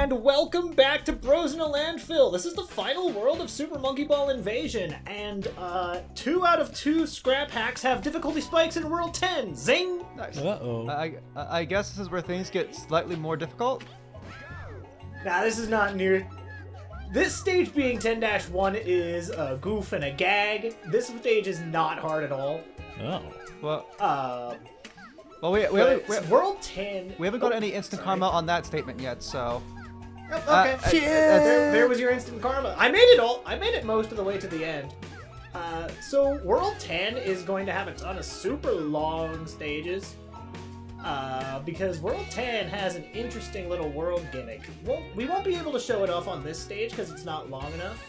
And welcome back to Bros in a Landfill. This is the final world of Super Monkey Ball Invasion, and 2 out of 2 scrap hacks have difficulty spikes in World 10. Zing! Nice. Uh-oh. I guess this is where things get slightly more difficult. Nah, this is not near... This stage being 10-1 is a goof and a gag. This stage is not hard at all. Oh. Well, we haven't World 10... We haven't got any instant karma on that statement yet, so... Oh, okay. There was your instant karma. I made it most of the way to the end. So World 10 is going to have a ton of super long stages. Because World 10 has an interesting little world gimmick. We won't be able to show it off on this stage because it's not long enough.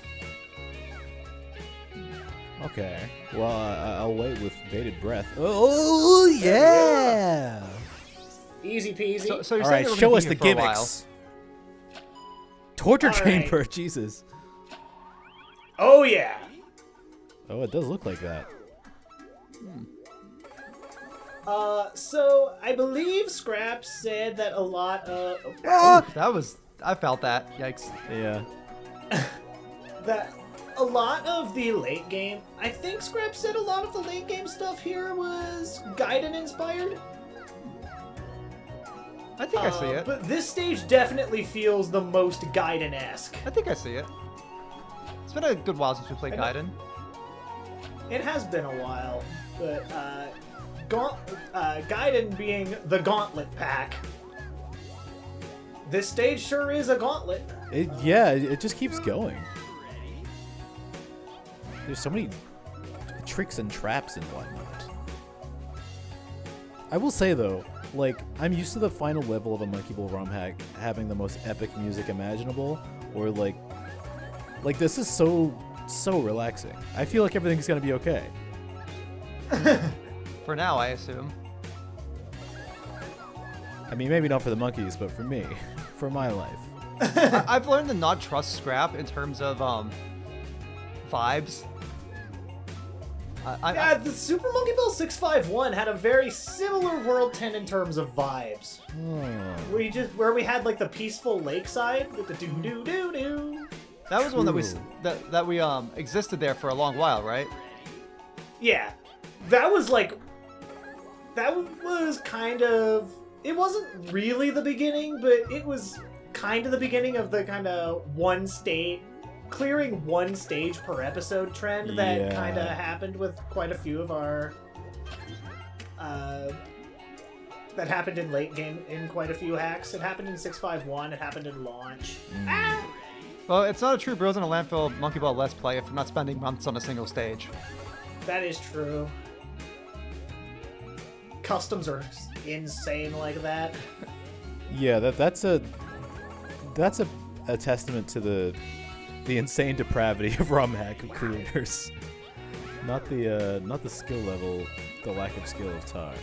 Okay. Well, I'll wait with bated breath. Oh, yeah! Easy peasy. So you're All saying right, we're show gonna us be the here for a while. gimmicks. Torture All right. chamber, Jesus. Oh yeah. Oh, it does look like that. So I believe Scrap said that a lot of I felt that. Yikes. Yeah. that a lot of the late game. I think Scrap said a lot of the late game stuff here was Gaiden inspired. I think I see it. But this stage definitely feels the most Gaiden-esque. I think I see it. It's been a good while since we played Gaiden. It has been a while, but Gaiden being the Gauntlet pack. This stage sure is a gauntlet. It just keeps going. There's so many tricks and traps and whatnot. I will say though, like, I'm used to the final level of a Monkey Ball ROM hack having the most epic music imaginable, or like this is so relaxing. I feel like everything's gonna be okay. For now, I assume. I mean, maybe not for the monkeys, but for me, for my life. I've learned to not trust Scrap in terms of vibes. The Super Monkey Ball 651 had a very similar World 10 in terms of vibes. Where we had like the peaceful lakeside with the doo doo doo doo. That was one that we existed there for a long while, right? Yeah, that was kind of. It wasn't really the beginning, but it was kind of the beginning of the kind of clearing one stage per episode trend that kind of happened with quite a few of our that happened in late game in quite a few hacks. It happened in 651, it happened in launch. Well, it's not a true Bros in a Landfill Monkey Ball Let's Play if we're not spending months on a single stage. That is true. Customs are insane like that. Yeah, that's a testament to the insane depravity of ROM hack creators. Not the skill level, the lack of skill of time.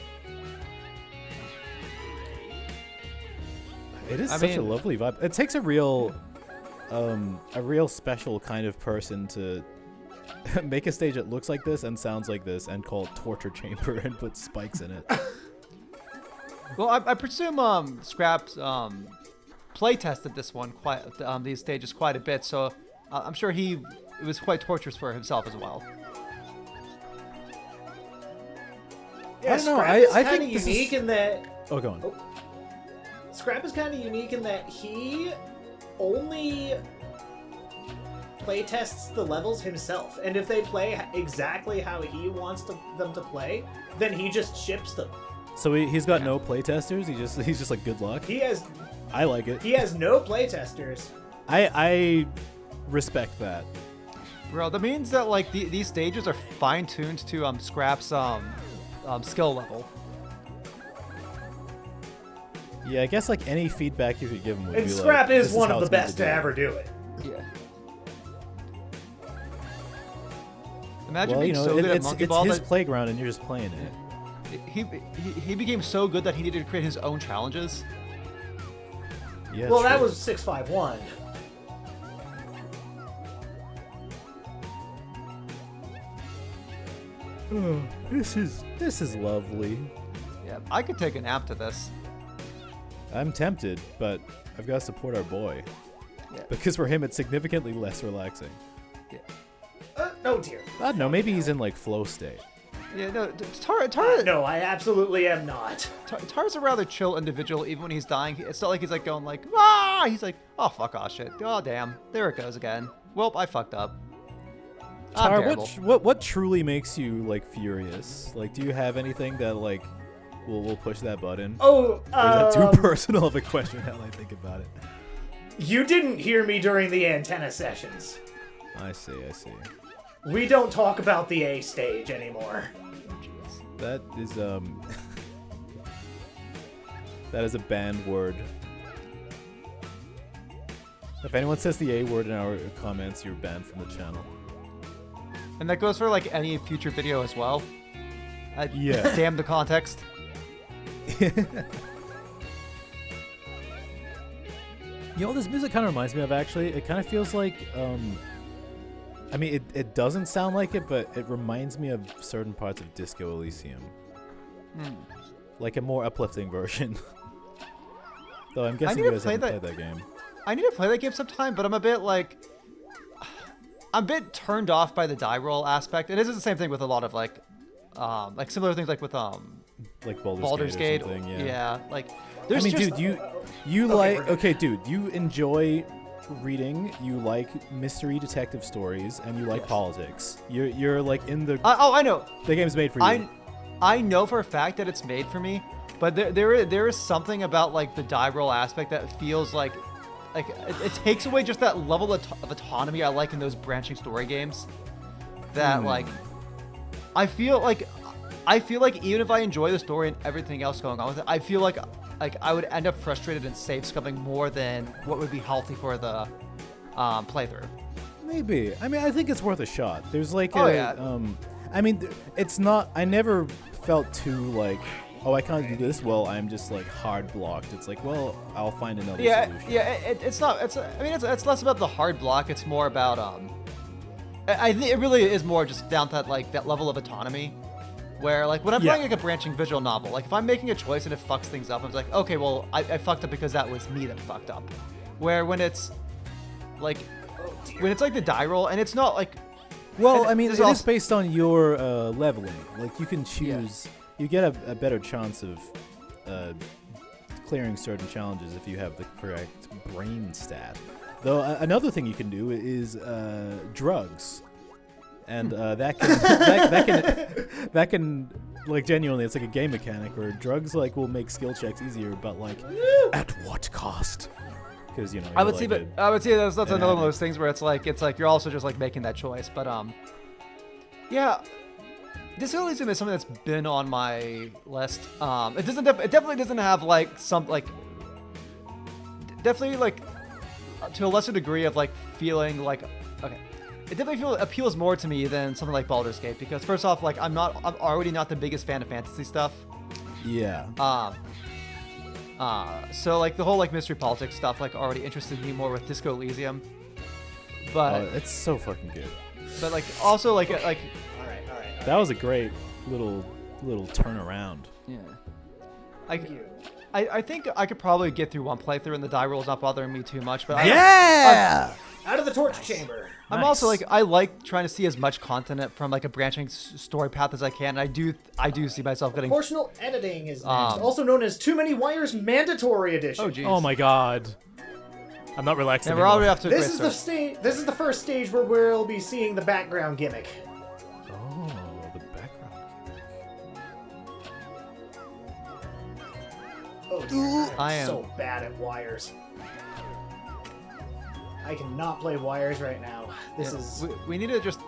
It is such a lovely vibe. It takes a real special kind of person to make a stage that looks like this and sounds like this and call it Torture Chamber and put spikes in it. Well, I presume Scraps play tested this one these stages quite a bit, so I'm sure it was quite torturous for himself as well. Yeah, I don't know. Scrap is I kind think of unique in that. Oh, go on. Scrap is kind of unique in that he only playtests the levels himself, and if they play exactly how he wants them to play, then he just ships them. So he's got no playtesters. He's just like, good luck. I like it. He has no playtesters. I respect that. Bro, that means that like these stages are fine-tuned to Scrap's skill level. Yeah, I guess like any feedback you could give him would And be Scrap like, is this one how of the it's meant best do to it. ever do it. Yeah. Imagine Well, being so good at Monkey Ball it's his that playground and you're just playing it. he became so good that he needed to create his own challenges. Yeah. Well, true. that was 651. Oh, this is lovely. Yeah, I could take a nap to this. I'm tempted, but I've got to support our boy. Yeah. Because for him, it's significantly less relaxing. Yeah. Oh dear. I don't know. Maybe he's in like flow state. Yeah, no, Tara, No, I absolutely am not. Tara's a rather chill individual. Even when he's dying, it's not like he's like going like, ah! He's like, oh fuck off, shit. Oh damn, there it goes again. Well, I fucked up. I'm Tara, terrible. what truly makes you like furious? Like, do you have anything that like will push that button? Oh, Or is that too personal of a question? How I think about it. You didn't hear me during the antenna sessions. I see. We don't talk about the A stage anymore. That is that is a banned word. If anyone says the A word in our comments, you're banned from the channel. And that goes for like any future video as well. Yeah. Damn the context. You know what this music kind of reminds me of, actually? It kind of feels like, I mean, it doesn't sound like it, but it reminds me of certain parts of Disco Elysium. Like a more uplifting version. Though I'm guessing you guys haven't played that game. I need to play that game sometime, but I'm a bit turned off by the die roll aspect. And this is the same thing with a lot of like similar things like with like Baldur's Gate. or something, Yeah, like there's dude, you you enjoy reading, you like mystery detective stories, and you like politics. You're like in the I know the game's made for you. I know for a fact that it's made for me, but there is something about like the die roll aspect that feels like it takes away just that level of autonomy I like in those branching story games. That like I feel like even if I enjoy the story and everything else going on with it, I feel like I would end up frustrated and save scumming more than what would be healthy for the playthrough. Maybe. I mean, I think it's worth a shot. There's like I mean, it's not. I never felt too like, oh, I can't do this. Well, I'm just like hard blocked. It's like, well, I'll find another solution. Yeah. It's not. It's less about the hard block. It's more about I think it really is more just down to that level of autonomy. Where, like, when I'm playing, like, a branching visual novel, like, if I'm making a choice and it fucks things up, I'm like, okay, well, I fucked up because that was me that fucked up. Where when it's, like, the die roll, and it's not, like... Well, I mean, it is based on your leveling. Like, you can choose... Yeah. You get a better chance of clearing certain challenges if you have the correct brain stat. Though, another thing you can do is drugs. And that can like genuinely, it's like a game mechanic where drugs like will make skill checks easier, but like at what cost? Because I would say that's another one of those things where it's like you're also just like making that choice. But yeah, Disco Elysium is something that's been on my list. It definitely doesn't have like some like definitely like to a lesser degree of like feeling like okay. It definitely appeals more to me than something like Baldur's Gate because first off, like I'm already not the biggest fan of fantasy stuff. Yeah. So like the whole like mystery politics stuff like already interested me more with Disco Elysium. But it's so fucking good. But like also like all right. That was a great little turnaround. Yeah. I think I could probably get through one playthrough and the die roll's not bothering me too much. But out of the torture chamber. I'm also like I like trying to see as much content from like a branching story path as I can. I do see myself getting Proportional editing is next, also known as Too Many Wires Mandatory Edition. Oh jeez. Oh my god. I'm not relaxed Yeah, anymore. we're already off to a This great is the start. This is the first stage where we'll be seeing the background gimmick. Oh, the background. Oh dear, I I'm am so bad at wires. I cannot play wires right now. This is... We need to just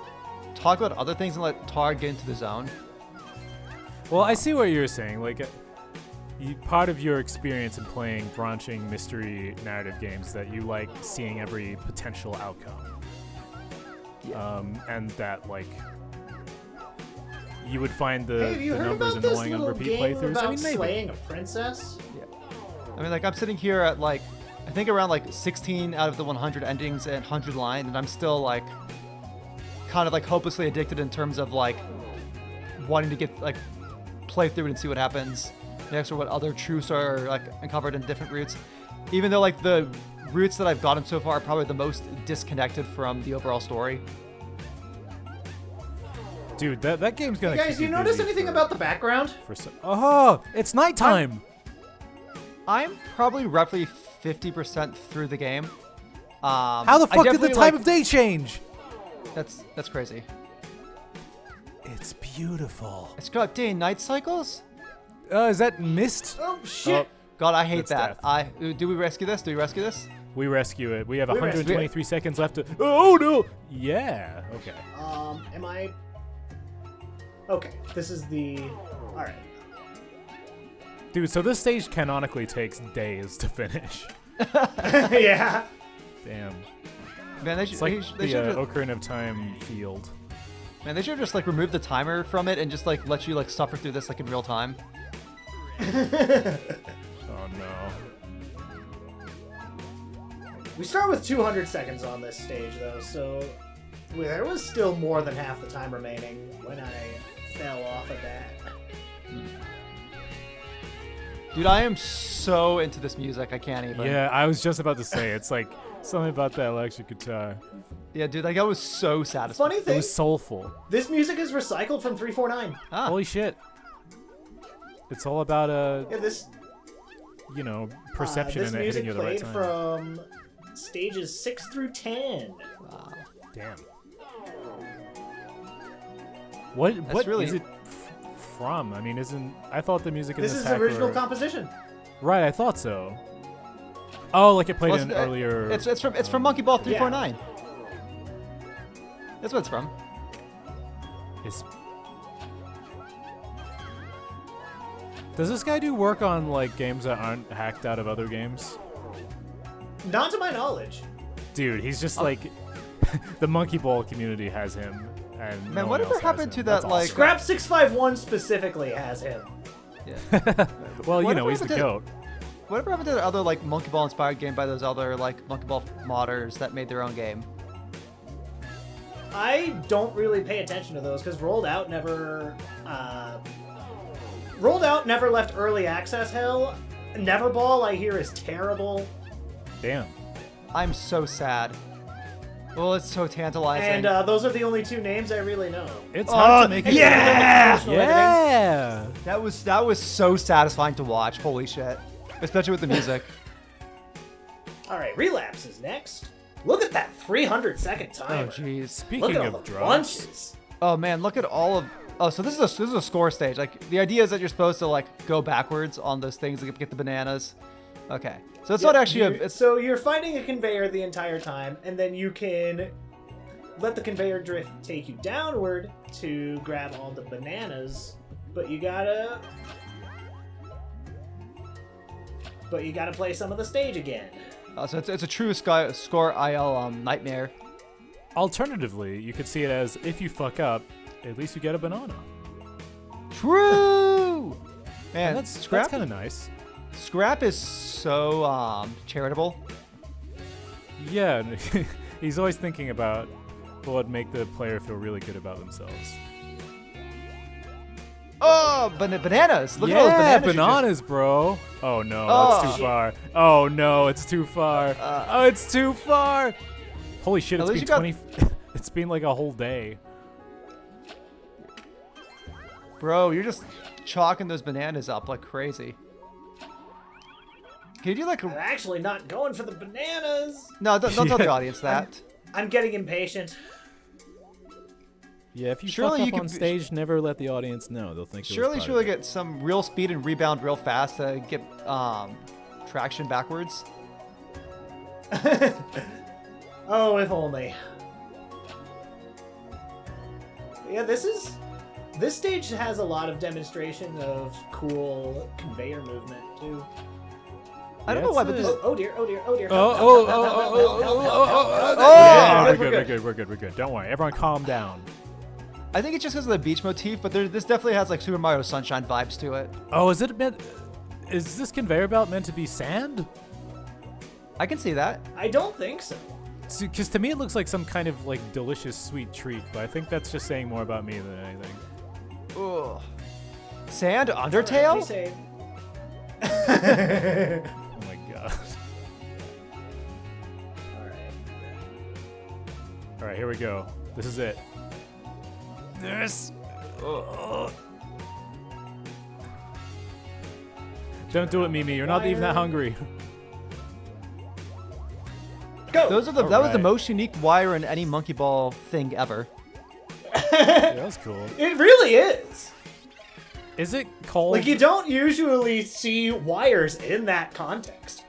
talk about other things and let Tar get into the zone. Well, I see what you're saying. Like, part of your experience in playing branching mystery narrative games that you like seeing every potential outcome. Yeah. And that, like, you would find Hey, have you the heard numbers about this annoying on little repeat game playthroughs. about I mean, maybe. slaying a princess? I mean, like, I'm sitting here at, like, I think around, like, 16 out of the 100 endings and 100 line, and I'm still, like, kind of, like, hopelessly addicted in terms of, like, wanting to get, like, play through it and see what happens next or what other truths are, like, uncovered in different routes. Even though like the routes that I've gotten so far are probably the most disconnected from the overall story. Dude, that game's gonna. Hey guys, keep do you notice anything about the background? Oh, it's nighttime. I'm probably roughly 50% through the game. How the I fuck did the definitely, time like- of day change? That's crazy. It's beautiful. It's got day and night cycles. Is that mist? Oh shit! God, I hate That's that. death. Do we rescue this? Do we rescue this? We rescue it. We have We 123 seconds left to. Oh no! Yeah. Okay. Am I? Okay, this is the. All right. Dude, so this stage canonically takes days to finish. Yeah. Damn. Man, they should. It's like they the should Ocarina of Time field. man, they should just like remove the timer from it and just like let you like suffer through this like in real time. Oh no. We start with 200 seconds on this stage, though, so there was still more than half the time remaining when I fell off of that. Dude, I am so into this music. I can't even. Yeah, I was just about to say it's like something about that electric guitar. Yeah, dude, like I was so satisfied. Funny It thing, was soulful. this music is recycled from 349. Ah, Holy shit. It's all about Yeah, this perception this and hitting music you at the right played time. from stages 6 through 10. wow. Damn. What really- is it from? I mean, I thought the music in This this is hack original were- composition. Right, I thought so. Oh, like it played Well, in earlier. It's from Monkey Ball 349. That's what it's from. It's- Does this guy do work on like games that aren't hacked out of other games? Not to my knowledge. Dude, he's just like the Monkey Ball community has him. And no Man, one whatever else has happened him. to that, That's like- awesome. Scrap 651 specifically has him. Yeah. Well, you Whatever know, he's the happened to- goat. Whatever happened to the other like Monkey Ball inspired game by those other like Monkey Ball modders that made their own game? I don't really pay attention to those because Rolled Out never left early access hell. Neverball I hear is terrible. Damn. I'm so sad. Well, it's so tantalizing. And those are the only two names I really know. It's hard to make it. yeah! Yeah. That was so satisfying to watch. Holy shit. Especially with the music. Alright, Relapse is next. Look at that 300-second Oh timer. jeez. Look Speaking at all of the drugs, bunches. Oh man, look at all of. Oh, so this is a score stage. Like the idea is that you're supposed to like go backwards on those things to get the bananas. Okay, so it's not actually it's So you're finding a conveyor the entire time, and then you can let the conveyor drift take you downward to grab all the bananas, but you gotta play some of the stage again. so it's a true score IL nightmare. alternatively, you could see it as if you fuck up, at least you get a banana. True. Man, And that's kind of nice. Scrap is so charitable. Yeah, he's always thinking about what would make the player feel really good about themselves. Oh, bananas! Look at all those bananas. you just- bananas, bro. Oh no, Oh. that's too far. Oh no, it's too far. Oh, it's too far. Holy shit, At it's least been you 20. It's been like a whole day. Bro, you're just chalking those bananas up like crazy. Can you do like I'm a... actually not going for the bananas. No, don't tell the Yeah. audience that. I'm getting impatient. Yeah, if you Surely fuck you up on could- stage, never let the audience know. They'll think. Surely it was you should get some real speed and rebound real fast to get traction backwards. Oh, if only. Yeah, this stage has a lot of demonstration of cool conveyor movement too. I don't Yeah, know why, it's but a- this... Oh dear, oh dear, oh dear. Yeah, we're good. Don't worry, everyone, calm down. I think it's just because of the beach motif, but this definitely has like Super Mario Sunshine vibes to it. Oh, is this conveyor belt meant to be sand? I can see that. I don't think so. Because to me it looks like some kind of like delicious sweet treat, but I think that's just saying more about me than anything. Ugh. Sand Alright, Undertale? we say- Oh my god. All right, here we go. This is it. This. Don't do it, Mimi. You're not even that hungry. Go. That was the Alright. most unique wire in any Monkey Ball thing ever. Yeah, that was cool. It really is. Is it called? Like, you don't usually see wires in that context.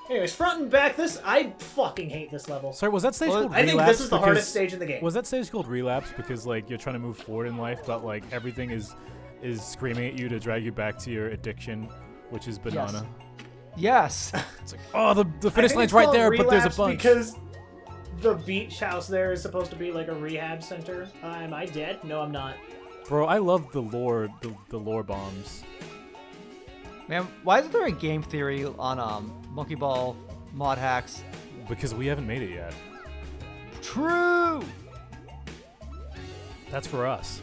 Anyways, front and back, I fucking hate this level. Sorry, was that stage Well, called I Relapse? think this is the because- hardest stage in the game. Was that stage called Relapse because like you're trying to move forward in life, but like everything is screaming at you to drag you back to your addiction, which is banana? Yes. It's like, oh, the I finish think line's it's right called there, but there's a Relapse bunch. Because the beach house there is supposed to be like a rehab center. Am I dead? No, I'm not. Bro, I love the lore, the lore bombs. Man, why isn't there a game theory on Monkey Ball mod hacks? Because we haven't made it yet. True. That's for us.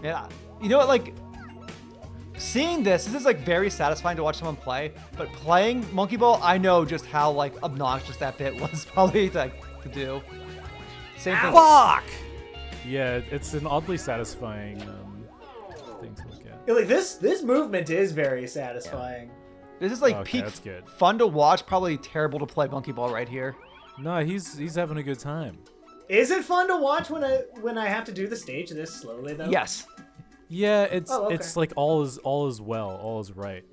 Yeah. You know what? Like, seeing this is like very satisfying to watch someone play. But playing Monkey Ball, I know just how like obnoxious that bit was probably to do. Same thing. Fuck! Yeah, it's an oddly satisfying thing to look at. Yeah, like this movement is very satisfying. This is like Okay, peak that's good. fun to watch. Probably terrible to play Monkey Ball right here. No, he's having a good time. Is it fun to watch when I have to do the stage this slowly though? Yes. Yeah, it's Oh, okay. it's like all is well, all is right.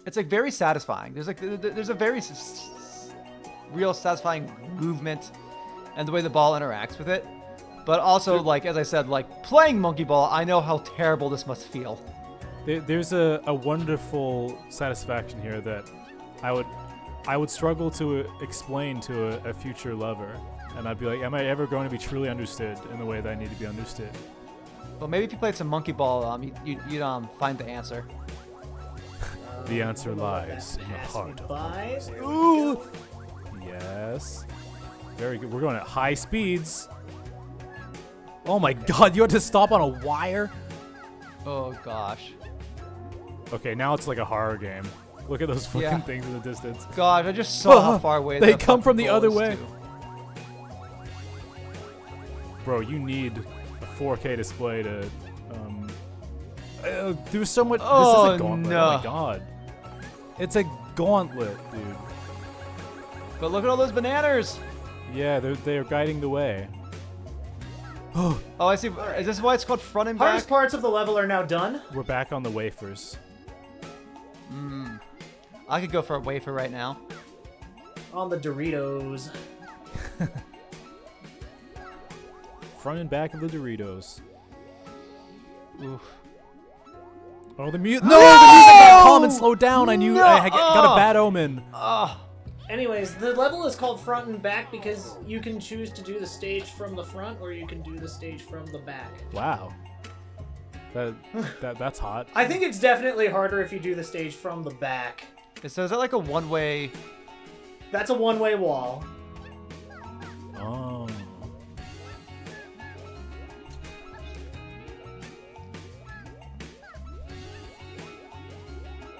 It's like very satisfying. There's a very real satisfying movement and the way the ball interacts with it. But also, like as I said, like playing Monkey Ball, I know how terrible this must feel. There's a wonderful satisfaction here that I would struggle to explain to a future lover, and I'd be like, am I ever going to be truly understood in the way that I need to be understood? Well, maybe if you played some Monkey Ball, you'd find the answer. The answer Well, lies that in the passed heart me of by. Monkey. There we Ooh. go. Yes. Very good. We're going at high speeds. Oh my god, you had to stop on a wire? Oh gosh. Okay, now it's like a horror game. Look at those fucking Yeah. things in the distance. God, I just saw how far away They that come from fucking the ball other is, way. too. Bro, you need a 4K display to do so much. Oh, this is a gauntlet. no. Oh my god. It's a gauntlet, dude. But look at all those bananas. Yeah, they're guiding the way. Oh, I see. Is this why it's called front and back? Hardest parts of the level are now done. We're back on the wafers. I could go for a wafer right now. On the Doritos. Front and back of the Doritos. Oof. Oh, the music. No, the music got calm and slowed down. I knew No! I got a bad omen. Oh, Anyways, the level is called front and back because you can choose to do the stage from the front or you can do the stage from the back. Wow. That's hot. I think it's definitely harder if you do the stage from the back. so is that like a one-way? That's a one-way wall. Oh.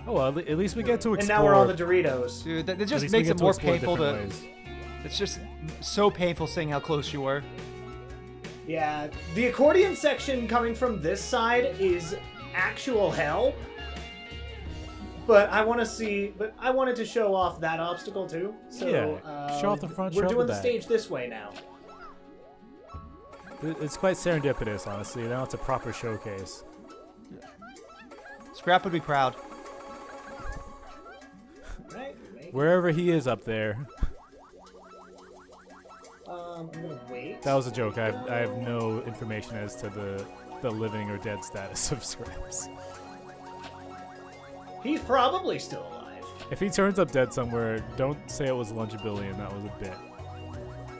Oh well, at least we get to explore. And now we're on the Doritos. Dude, that at just least we makes get it to more explore painful to. different ways. It's just so painful seeing how close you were. Yeah, the accordion section coming from this side is actual hell. But I wanted to show off that obstacle too. So Yeah, show off the front, we're show off doing the the back. stage this way now. It's quite serendipitous, honestly. Now it's a proper showcase. Scrap would be proud. Right? Wherever he is up there. I'm gonna wait. That was a joke. I have no information as to the living or dead status of Scraps. He's probably still alive. If he turns up dead somewhere, don't say it was Lunchbillion. That was a bit.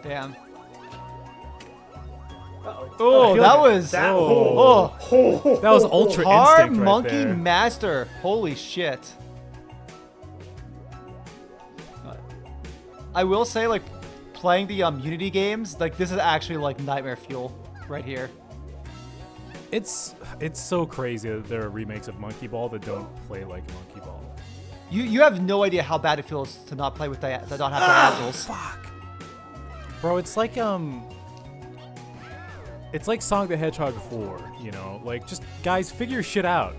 Damn. Uh-oh. Oh, feel that like was. that- Oh, That was Ultra hard Instinct right monkey there. master. Holy shit. I will say, like, playing the Unity games, like this is actually like nightmare fuel right here. It's so crazy that there are remakes of Monkey Ball that don't play like Monkey Ball. You have no idea how bad it feels to not play with to not have diagonals. Fuck. Bro, it's like Sonic the Hedgehog 4, you know? Like, just, guys, figure shit out.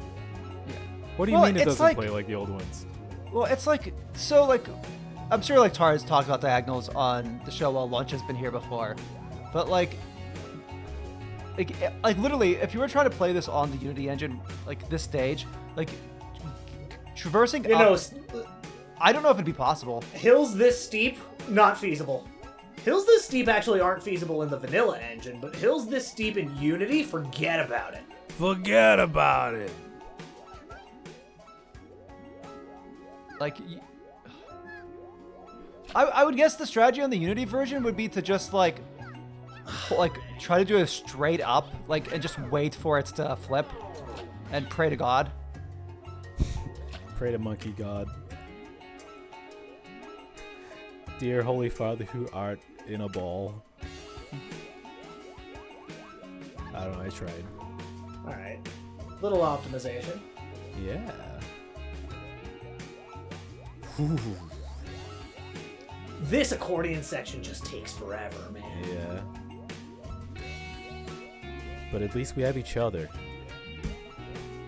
Yeah. What do you Well, mean it it's doesn't like- play like the old ones? Well, it's like, so like, I'm sure like Tara's talked about diagonals on the show while Lunch has been here before, but like literally, if you were trying to play this on the Unity engine, like this stage, like traversing You up, know, I don't know if it'd be possible. hills this steep, not feasible. Hills this steep actually aren't feasible in the vanilla engine, but hills this steep in Unity, forget about it. Forget about it. Like, I would guess the strategy on the Unity version would be to just like try to do a straight up, like, and just wait for it to flip, and pray to God. Pray to monkey god. Dear Holy Father who art in a ball. I don't know, I tried. Alright. Little optimization. Yeah. This accordion section just takes forever, man. Yeah. But at least we have each other.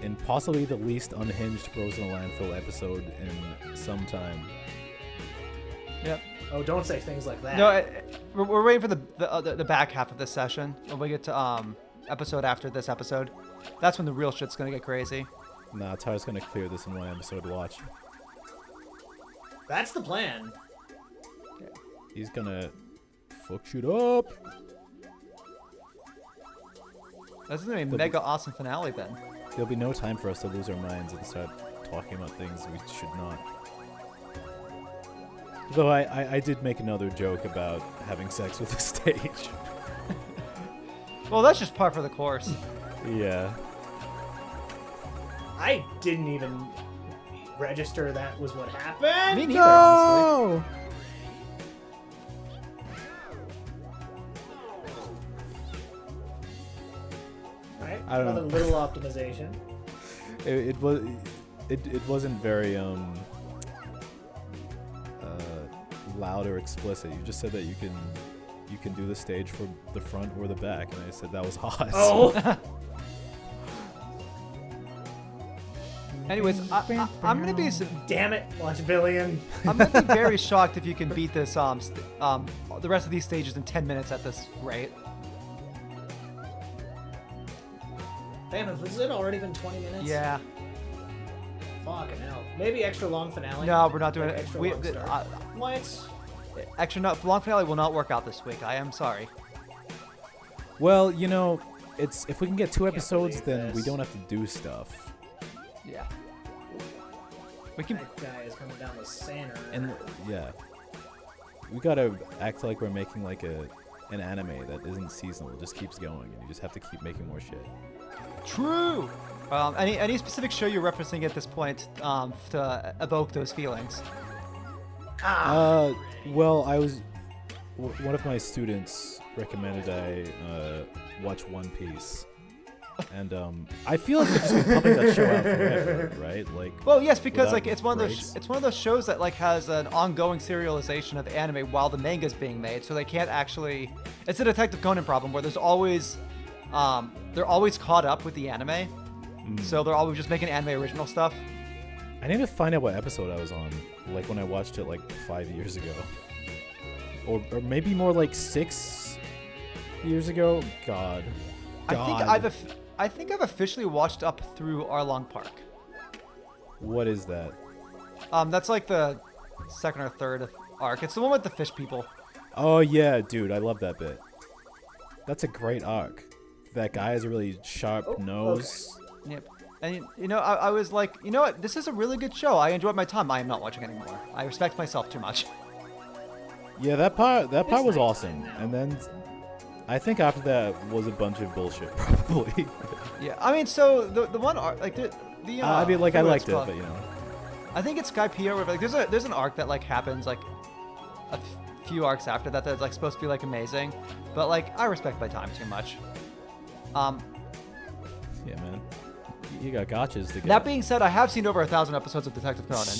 And possibly the least unhinged Bros in a Landfill episode in some time. Yep. Oh, don't say things like that. No, we're waiting for the back half of this session when we get to episode after this episode. That's when the real shit's gonna get crazy. Nah, Tara's gonna clear this in one episode watch. That's the plan. He's gonna fuck shit up. That's gonna be a mega awesome finale then. There'll be no time for us to lose our minds and start talking about things we should not. Though I did make another joke about having sex with the stage. Well, that's just par for the course. Yeah. I didn't even register that was what happened. Me neither, honestly. Right? I don't Another know. little optimization. It wasn't very loud or explicit. You just said that you can do the stage for the front or the back, and I said that was hot. Oh. Anyways, I'm gonna be Damn it, Lunchbillion. I'm gonna be very shocked if you can beat this the rest of these stages in 10 minutes at this rate. Damn it, has it already been 20 minutes? Yeah. Fucking hell. Maybe extra long finale? No, we're not doing Like it. extra We, long start. What? extra long finale will not work out this week. I am sorry. Well, you know, it's if we can get 2 Can't episodes, believe then we this. don't have to do stuff. Yeah. We can. That guy is coming down the center. And yeah, we gotta act like we're making like an anime that isn't seasonal. It just keeps going, and you just have to keep making more shit. True. Any specific show you're referencing at this point to evoke those feelings? Well, one of my students recommended I watch One Piece, and I feel like they've just been pumping that show out forever, right? Like, Well, yes, because without like it's one breaks. of those shows that like has an ongoing serialization of anime while the manga's being made, so they can't actually. It's a Detective Conan problem where there's always, they're always caught up with the anime, so they're always just making anime original stuff. I need to find out what episode I was on, like when I watched it like 5 years ago, or maybe more like 6 years ago. God. I think I've officially watched up through Arlong Park. What is that? That's like the second or third arc. It's the one with the fish people. Oh yeah, dude, I love that bit. That's a great arc. That guy has a really sharp nose. Yep. And you know, I was like, you know what? This is a really good show. I enjoyed my time. I am not watching anymore. I respect myself too much. Yeah, that part was nice awesome. now. And then I think after that was a bunch of bullshit, probably. Yeah. I mean, so the one arc, like the I mean, like I forget what liked it's it, called. but you know. I think it's Skypiea, where like there's an arc that like happens like a few arcs after that that's like supposed to be like amazing, but like I respect my time too much. Yeah, man. You got gotchas to get. That being said, I have seen over 1,000 episodes of Detective Conan.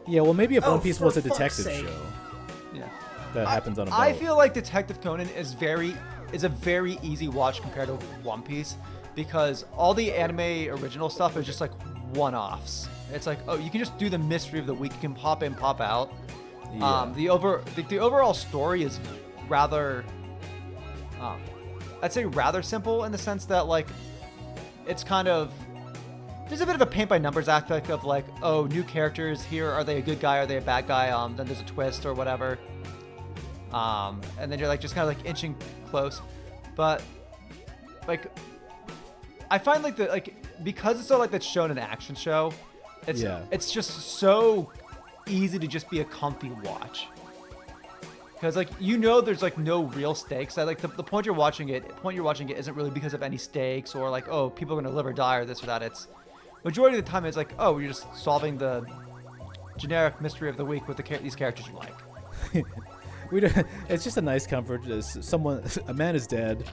Yeah, well, maybe if Oh, One Piece for was a fuck's detective sake. show. Yeah. that happens on a boat. I feel like Detective Conan is a very easy watch compared to One Piece because all the anime original stuff is just like one-offs. It's like, oh, you can just do the mystery of the week. You can pop in, pop out. Yeah. The overall story is rather, I'd say rather simple in the sense that like, it's kind of, there's a bit of a paint by numbers aspect of like, oh, new characters here. Are they a good guy? Are they a bad guy? Then there's a twist or whatever. And then you're like just kind of like inching close, but like, I find like because it's so like that shonen action show, it's just so easy to just be a comfy watch. Because like there's like no real stakes. Like the point you're watching it isn't really because of any stakes or like, oh, people are gonna live or die or this or that. It's majority of the time it's like, oh, you're just solving the generic mystery of the week with these characters you like. It's just a nice comfort. A man is dead.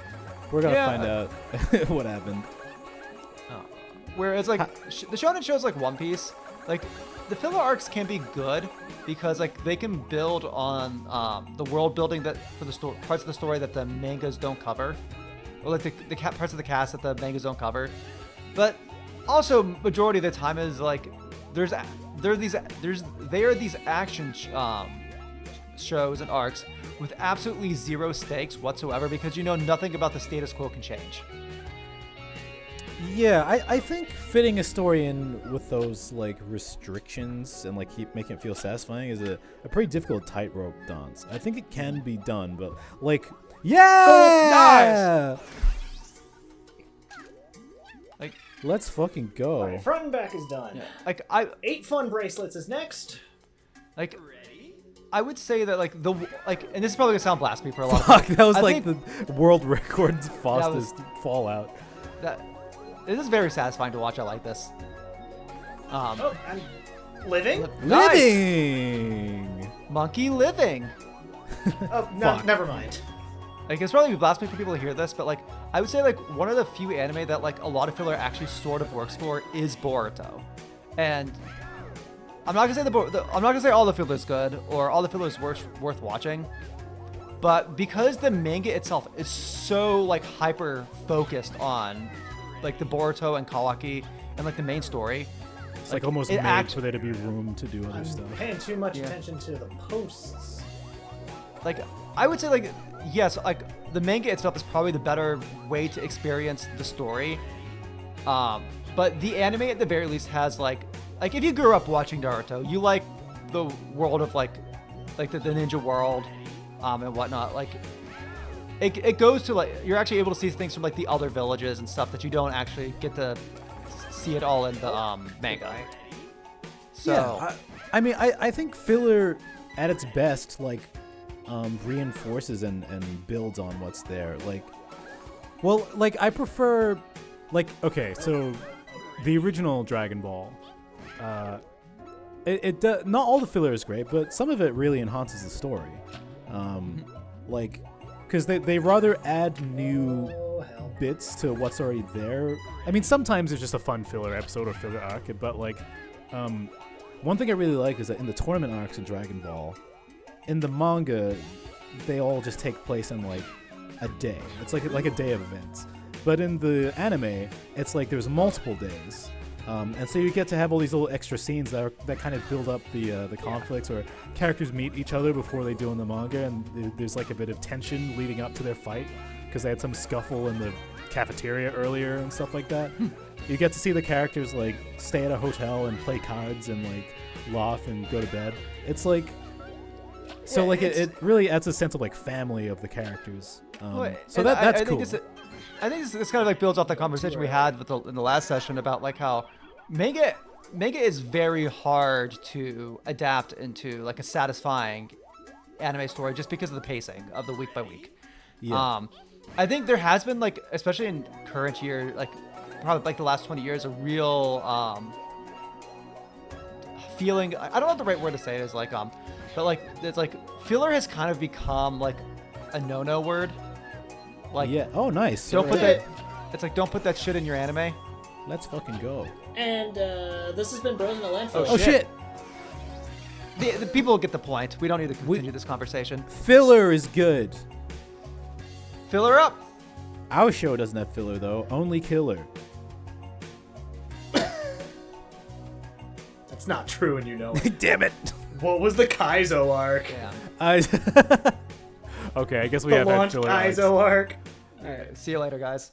We're gonna find out what happened. Whereas like the shonen shows like One Piece, like the filler arcs can be good because like they can build on the world building that for the parts of the story that the mangas don't cover, or like the parts of the cast that the mangas don't cover. But also majority of the time is like there are these action shows and arcs with absolutely zero stakes whatsoever because nothing about the status quo can change. Yeah, I think fitting a story in with those like restrictions and like keep making it feel satisfying is a pretty difficult tightrope dance. I think it can be done, but like nice. Like let's fucking go. All right, front and back is done. Yeah. Like 8 fun bracelets is next. Like I would say that like and this is probably gonna sound blasphemy for a lot of Fuck, people. that was like the world record's fastest fallout. It is very satisfying to watch. I like this. I'm living? Nice. Living! Monkey living. Oh, no, never mind. Like, it's probably blasphemy for people to hear this, but like, I would say like one of the few anime that like a lot of filler actually sort of works for is Boruto. And I'm not gonna say all the filler is good or all the filler is worth watching. But because the manga itself is so like hyper focused on like the Boruto and Kawaki and like the main story, it's like almost made for there to be room to do other stuff. Paying too much attention to the posts. Like I would say like yes, like the manga itself is probably the better way to experience the story. But the anime at the very least has like if you grew up watching Naruto, you like the world of like the ninja world and whatnot. Like it goes to like you're actually able to see things from like the other villages and stuff that you don't actually get to see it all in the manga. So yeah, I mean I think filler at its best like reinforces and builds on what's there. Like I prefer okay, so the original Dragon Ball, not all the filler is great, but some of it really enhances the story. Like, because they rather add new bits to what's already there. I mean, sometimes it's just a fun filler episode or filler arc, but like, one thing I really like is that in the tournament arcs in Dragon Ball, in the manga, they all just take place in like a day. It's like a day of events. But in the anime, it's like there's multiple days. And so you get to have all these little extra scenes that kind of build up the conflicts, or characters meet each other before they do in the manga, and there's like a bit of tension leading up to their fight because they had some scuffle in the cafeteria earlier and stuff like that. You get to see the characters like stay at a hotel and play cards and like laugh and go to bed. It's like it really adds a sense of like family of the characters. So that's cool. I think this kind of like builds off the conversation we had in the last session about like how manga is very hard to adapt into like a satisfying anime story just because of the pacing of the week by week. Yeah. I think there has been like, especially in current year, like probably like the last 20 years, a real feeling. I don't know what the right word to say is like but like it's like filler has kind of become like a no-no word. Like, yeah. Oh, nice. Don't put that. It's like don't put that shit in your anime. Let's fucking go. And this has been Bros in the Landfill. Oh shit. The people get the point. We don't need to continue this conversation. Filler is good. Fill her up. Our show doesn't have filler though, only killer. That's not true, and you know it. Damn it. What was the Kaizo arc? Yeah. Okay, I guess we The have had launch filler arcs. Kaizo arc. All right. See you later, guys.